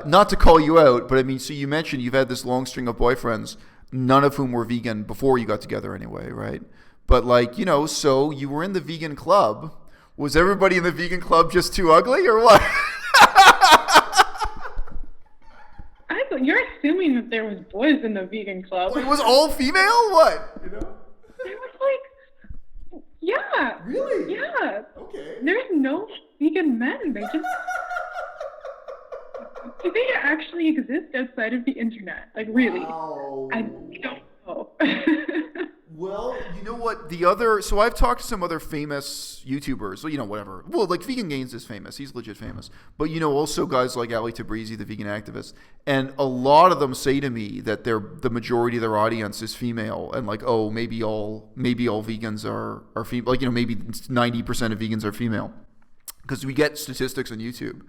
not to call you out, but I mean, so you mentioned you've had this long string of boyfriends, none of whom were vegan before you got together anyway, right? But like, so you were in the vegan club. Was everybody in the vegan club just too ugly or what? You're assuming that there was boys in the vegan club. It was all female? What? It was like, yeah. Really? Yeah. Okay. There's no vegan men. Do they actually exist outside of the internet? Like, really? Wow. I don't know. Well, you know what? So I've talked to some other famous YouTubers, whatever. Well, like Vegan Gains is famous. He's legit famous. But, also guys like Ali Tabrizi, the vegan activist. And a lot of them say to me that the majority of their audience is female. And like, oh, maybe all vegans are female. Like, maybe 90% of vegans are female. Because we get statistics on YouTube.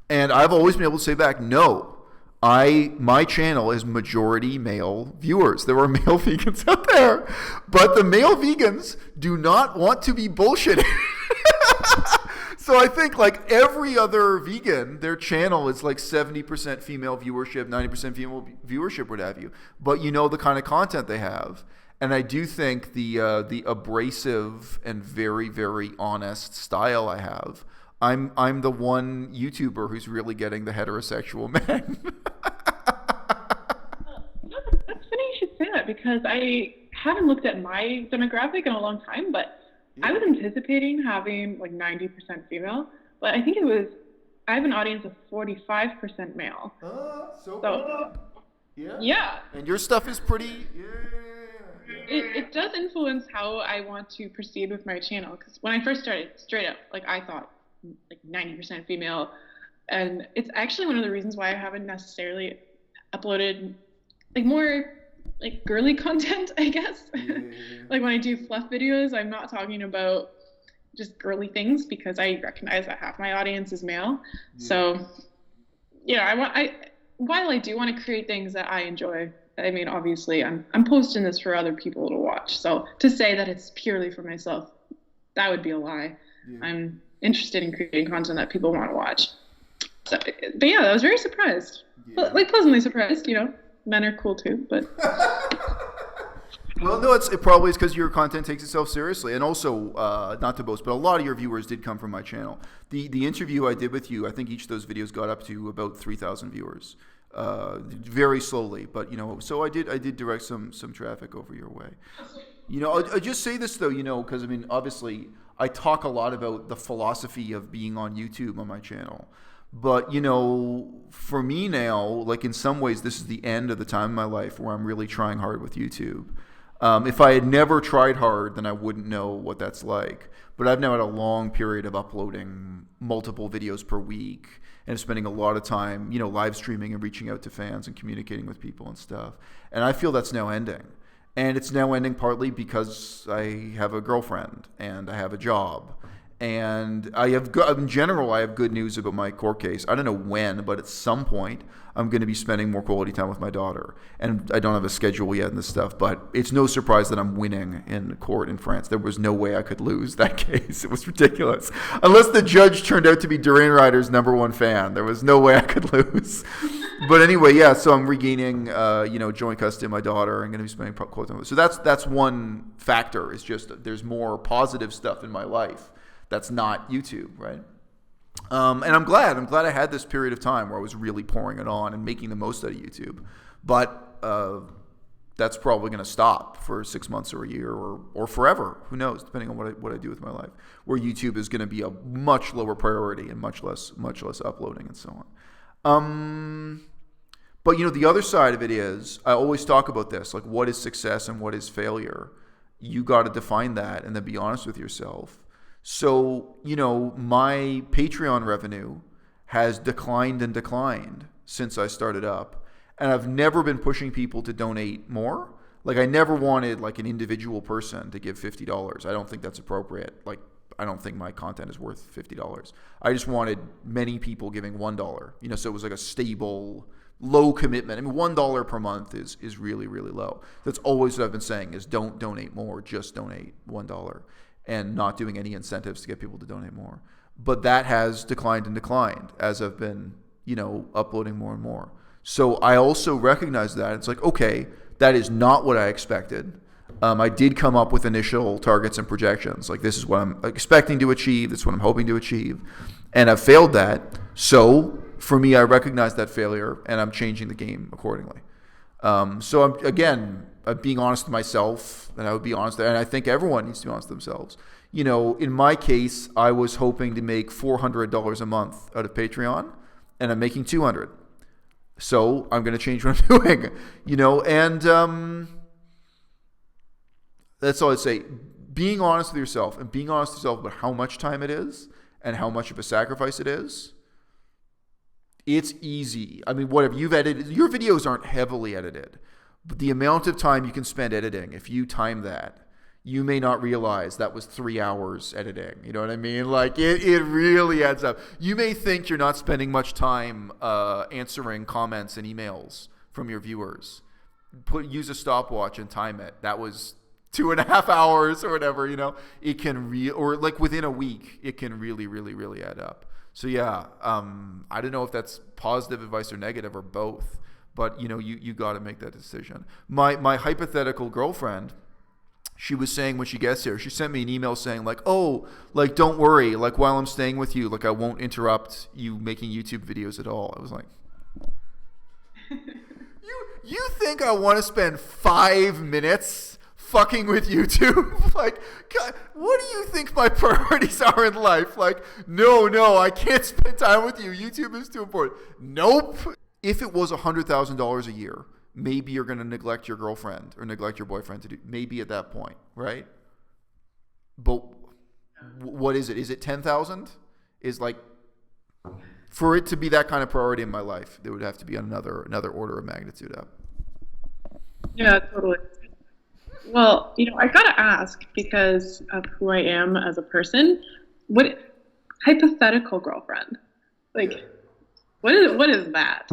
And I've always been able to say back, no. My channel is majority male viewers. There are male vegans out there, but the male vegans do not want to be bullshitted. So I think like every other vegan, their channel is like 70% female viewership, 90% female viewership, what have you. But the kind of content they have. And I do think the abrasive and very, very honest style I have, I'm the one YouTuber who's really getting the heterosexual men. That's funny you should say that because I haven't looked at my demographic in a long time, but I was anticipating having like 90% female, but I think I have an audience of 45% male. So yeah. And your stuff is pretty. It does influence how I want to proceed with my channel because when I first started, straight up, like I thought like 90% female, and it's actually one of the reasons why I haven't necessarily uploaded like more like girly content, I guess. Like when I do fluff videos, I'm not talking about just girly things because I recognize that half my audience is male. So while I do want to create things that I enjoy, I mean obviously I'm posting this for other people to watch, so to say that it's purely for myself, that would be a lie. I'm interested in creating content that people want to watch. So, but yeah, I was very surprised. Like pleasantly surprised, Men are cool too, but well, no, it probably is because your content takes itself seriously, and also not to boast, but a lot of your viewers did come from my channel. The interview I did with you, I think each of those videos got up to about 3,000 viewers, very slowly, but so I did direct some traffic over your way. I'll just say this though, because I mean, obviously, I talk a lot about the philosophy of being on YouTube on my channel. But, for me now, like in some ways, this is the end of the time in my life where I'm really trying hard with YouTube. If I had never tried hard, then I wouldn't know what that's like. But I've now had a long period of uploading multiple videos per week and spending a lot of time, live streaming and reaching out to fans and communicating with people and stuff. And I feel that's now ending. And it's now ending partly because I have a girlfriend and I have a job. And in general, I have good news about my court case. I don't know when, but at some point, I'm going to be spending more quality time with my daughter. And I don't have a schedule yet and this stuff, but it's no surprise that I'm winning in court in France. There was no way I could lose that case. It was ridiculous. Unless the judge turned out to be Doreen Ryder's #1 fan. There was no way I could lose. But anyway, yeah, so I'm regaining, joint custody of my daughter. I'm going to be spending quality time with her. So that's one factor. It's just there's more positive stuff in my life. That's not YouTube, right? And I'm glad I had this period of time where I was really pouring it on and making the most out of YouTube. But that's probably going to stop for 6 months or a year or forever. Who knows, depending on what I do with my life. Where YouTube is going to be a much lower priority and much less uploading and so on. But the other side of it is, I always talk about this, like what is success and what is failure. You got to define that and then be honest with yourself. So, my Patreon revenue has declined and declined since I started up. And I've never been pushing people to donate more. Like, I never wanted, like, an individual person to give $50. I don't think that's appropriate. Like, I don't think my content is worth $50. I just wanted many people giving $1. So it was like a stable, low commitment. I mean, $1 per month is really, really low. That's always what I've been saying is don't donate more, just donate $1. And not doing any incentives to get people to donate more. But that has declined and declined as I've been, uploading more and more. So I also recognize that. It's like, okay, that is not what I expected. I did come up with initial targets and projections. Like, this is what I'm expecting to achieve. This is what I'm hoping to achieve. And I've failed that. So for me, I recognize that failure and I'm changing the game accordingly. So I'm being honest with myself, and I would be honest, and I think everyone needs to be honest with themselves. In my case, I was hoping to make $400 a month out of Patreon, and I'm making $200. So I'm going to change what I'm doing, and that's all I'd say. Being honest with yourself and being honest with yourself about how much time it is and how much of a sacrifice it is. It's easy. I mean, whatever you've edited, your videos aren't heavily edited, but the amount of time you can spend editing, if you time that, you may not realize that was 3 hours editing. You know what I mean? Like, it really adds up. You may think you're not spending much time answering comments and emails from your viewers. Use a stopwatch and time it. That was 2.5 hours or whatever, It can or like within a week, it can really, really, really add up. So yeah, I don't know if that's positive advice or negative or both, but you got to make that decision. My hypothetical girlfriend, she was saying when she gets here, she sent me an email saying like, oh, like, don't worry, like, while I'm staying with you, like, I won't interrupt you making YouTube videos at all. I was like, you think I want to spend 5 minutes fucking with YouTube? Like, God, what do you think my priorities are in life? Like, no, I can't spend time with you. YouTube is too important. Nope. If it was $100,000 a year, maybe you're going to neglect your girlfriend or neglect your boyfriend to do, maybe at that point, right? But what is it? Is it 10,000? Is like, for it to be that kind of priority in my life, there would have to be another order of magnitude up. Yeah, totally. Well, I gotta ask, because of who I am as a person, what hypothetical girlfriend? Like, what is that?